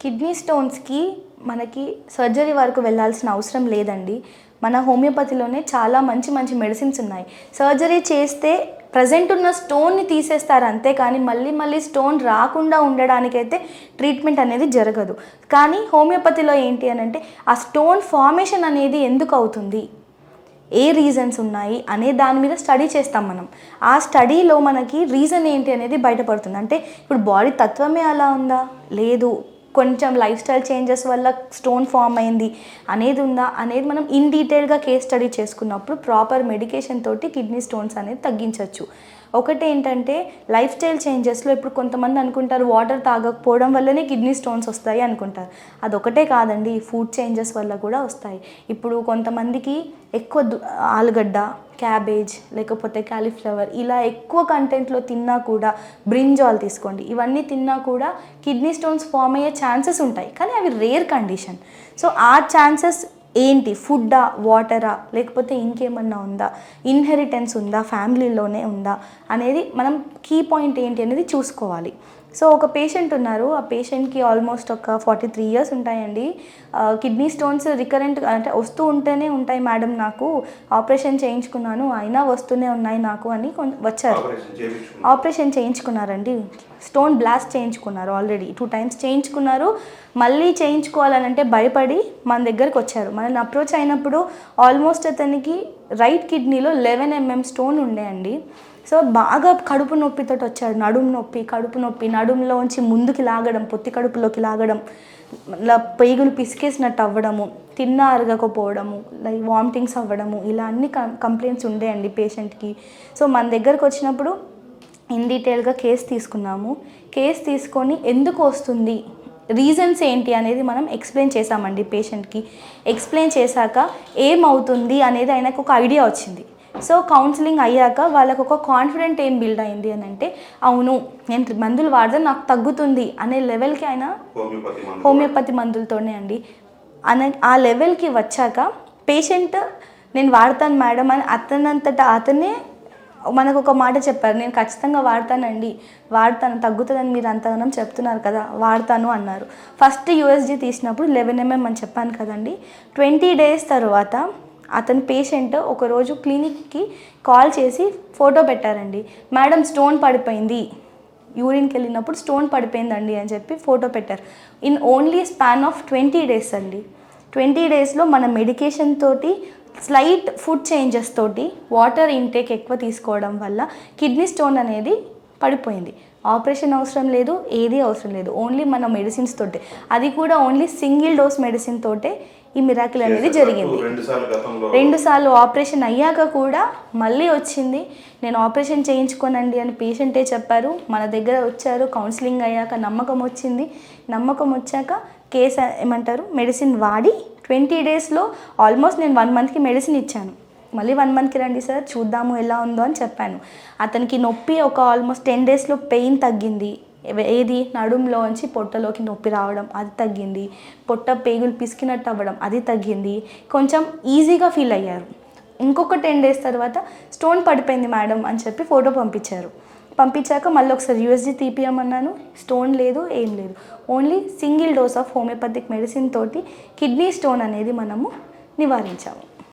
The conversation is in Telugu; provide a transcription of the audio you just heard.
కిడ్నీ స్టోన్స్కి మనకి సర్జరీ వరకు వెళ్ళాల్సిన అవసరం లేదండి. మన హోమియోపతిలోనే చాలా మంచి మంచి మెడిసిన్స్ ఉన్నాయి. సర్జరీ చేస్తే ప్రజెంట్ ఉన్న స్టోన్ని తీసేస్తారు అంతే, కానీ మళ్ళీ స్టోన్ రాకుండా ఉండడానికైతే ట్రీట్మెంట్ అనేది జరగదు. కానీ హోమియోపతిలో ఏంటి అని అంటే ఆ స్టోన్ ఫార్మేషన్ అనేది ఎందుకు అవుతుంది, ఏ రీజన్స్ ఉన్నాయి అనే దాని మీద స్టడీ చేస్తాం మనం. ఆ స్టడీలో మనకి రీజన్ ఏంటి అనేది బయటపడుతుంది. అంటే ఇప్పుడు బాడీ తత్వమే అలా ఉందా, లేదు కొంచెం లైఫ్ స్టైల్ చేంజెస్ వల్ల స్టోన్ ఫామ్ అయింది అనేది ఉందా అనేది మనం ఇన్ డీటెయిల్గా కేస్ స్టడీ చేసుకున్నప్పుడు ప్రాపర్ మెడికేషన్ తోటి కిడ్నీ స్టోన్స్ అనేది తగ్గించవచ్చు. ఒకటి ఏంటంటే లైఫ్ స్టైల్ చేంజెస్లో ఇప్పుడు కొంతమంది అనుకుంటారు వాటర్ తాగకపోవడం వల్లనే కిడ్నీ స్టోన్స్ వస్తాయి అనుకుంటారు. అదొకటే కాదండి, ఫుడ్ చేంజెస్ వల్ల కూడా వస్తాయి. ఇప్పుడు కొంతమందికి ఎక్కువ ఆలుగడ్డ, క్యాబేజ్ లేకపోతే కాలీఫ్లవర్ ఇలా ఎక్కువ కంటెంట్లో తిన్నా కూడా, బ్రింజాల్ తీసుకోండి, ఇవన్నీ తిన్నా కూడా కిడ్నీ స్టోన్స్ ఫామ్ అయ్యే ఛాన్సెస్ ఉంటాయి. కానీ అవి రేర్ కండిషన్. సో ఆ ఛాన్సెస్ ఏంటి, ఫుడ్డా, వాటరా, లేకపోతే ఇంకేమన్నా ఉందా, ఇన్హెరిటెన్స్ ఉందా, ఫ్యామిలీలోనే ఉందా అనేది మనం కీ పాయింట్ ఏంటి అనేది చూసుకోవాలి. సో ఒక పేషెంట్ ఉన్నారు, ఆ పేషెంట్కి ఆల్మోస్ట్ ఒక 43 years ఉంటాయండి. కిడ్నీ స్టోన్స్ రికరెంట్ అంటే వస్తూ ఉంటేనే ఉంటాయి మేడం, నాకు ఆపరేషన్ చేయించుకున్నాను అయినా వస్తూనే ఉన్నాయి నాకు అని వచ్చారు. ఆపరేషన్ చేయించుకున్నారండి, స్టోన్ బ్లాస్ట్ చేయించుకున్నారు, ఆల్రెడీ 2 times చేయించుకున్నారు. మళ్ళీ చేయించుకోవాలనంటే భయపడి మన దగ్గరకు వచ్చారు. మనల్ని అప్రోచ్ అయినప్పుడు ఆల్మోస్ట్ అతనికి రైట్ కిడ్నీలో 11 mm స్టోన్ ఉండే అండి. సో బాగా కడుపు నొప్పితో వచ్చాడు, నడుము నొప్పి, కడుపు నొప్పి, నడుములోంచి ముందుకి లాగడం, పొత్తి కడుపులోకి లాగడం, ఇలా పేగులు పిసికేసినట్టు అవ్వడము, తిన్న అరగకపోవడము, లైక్ వామిటింగ్స్ అవ్వడము, ఇలా అన్ని కంప్లైంట్స్ ఉండేయండి పేషెంట్కి. సో మన దగ్గరకు వచ్చినప్పుడు ఇన్ డీటెయిల్గా కేసు తీసుకున్నాము. కేసు తీసుకొని ఎందుకు వస్తుంది, రీజన్స్ ఏంటి అనేది మనం ఎక్స్ప్లెయిన్ చేసామండి పేషెంట్కి. ఎక్స్ప్లెయిన్ చేశాక ఏమవుతుంది అనేది ఆయనకు ఒక ఐడియా వచ్చింది. సో కౌన్సిలింగ్ అయ్యాక వాళ్ళకు ఒక కాన్ఫిడెంట్ ఏం బిల్డ్ అయింది అని అంటే, అవును నేను మందులు వాడితే నాకు తగ్గుతుంది అనే లెవెల్కి ఆయన హోమియోపతి మందులతోనే అండి ఆ లెవెల్కి వచ్చాక పేషెంట్ నేను వాడతాను మేడం అని అతనంతటా అతనే మనకు ఒక మాట చెప్పారు, నేను ఖచ్చితంగా వాడతానండి, వాడతాను, తగ్గుతుందని మీరు అంతగానం చెప్తున్నారు కదా, వాడతాను అన్నారు. ఫస్ట్ USG తీసినప్పుడు 11 mm అని చెప్పాను కదండి. 20 days తర్వాత అతని పేషెంట్ ఒకరోజు క్లినిక్కి కాల్ చేసి ఫోటో పెట్టారండి. మేడం స్టోన్ పడిపోయింది, యూరిన్కి వెళ్ళినప్పుడు స్టోన్ పడిపోయిందండి అని చెప్పి ఫోటో పెట్టారు. In only span of 20 days అండి. 20 daysలో మన మెడికేషన్ తోటి, స్లైట్ ఫుడ్ చేంజెస్ తోటి, వాటర్ ఇంటేక్ ఎక్కువ తీసుకోవడం వల్ల కిడ్నీ స్టోన్ అనేది పడిపోయింది. ఆపరేషన్ అవసరం లేదు, ఏది అవసరం లేదు, ఓన్లీ మన మెడిసిన్స్ తోటే, అది కూడా ఓన్లీ సింగిల్ డోస్ మెడిసిన్ తోటే ఈ మిరాకిల్ అనేది జరిగింది. 2 సార్లు ఆపరేషన్ అయ్యాక కూడా మళ్ళీ వచ్చింది. నేను ఆపరేషన్ చేయించుకోనండి అని పేషెంటే చెప్పారు. మన దగ్గర వచ్చారు, కౌన్సిలింగ్ అయ్యాక నమ్మకం వచ్చింది. నమ్మకం వచ్చాక కేసు ఏమంటారు మెడిసిన్ వాడి 20 daysలో ఆల్మోస్ట్ నేను 1 monthకి మెడిసిన్ ఇచ్చాను. మళ్ళీ 1 monthకి రండి సార్ చూద్దాము ఎలా ఉందో అని చెప్పాను. అతనికి నొప్పి ఒక ఆల్మోస్ట్ 10 daysలో పెయిన్ తగ్గింది. ఏది నడుములోంచి పొట్టలోకి నొప్పి రావడం అది తగ్గింది, పొట్ట పేగులు పిసికినట్టు అవ్వడం అది తగ్గింది, కొంచెం ఈజీగా ఫీల్ అయ్యారు. ఇంకొక 10 days తర్వాత స్టోన్ పడిపోయింది మేడం అని చెప్పి ఫోటో పంపించారు. పంపించాక మళ్ళీ ఒకసారి USG తీపియమన్నాను, స్టోన్ లేదు, ఏం లేదు, only single dose of homeopathic medicine తోటి కిడ్నీ స్టోన్ అనేది మనము నివారించాము.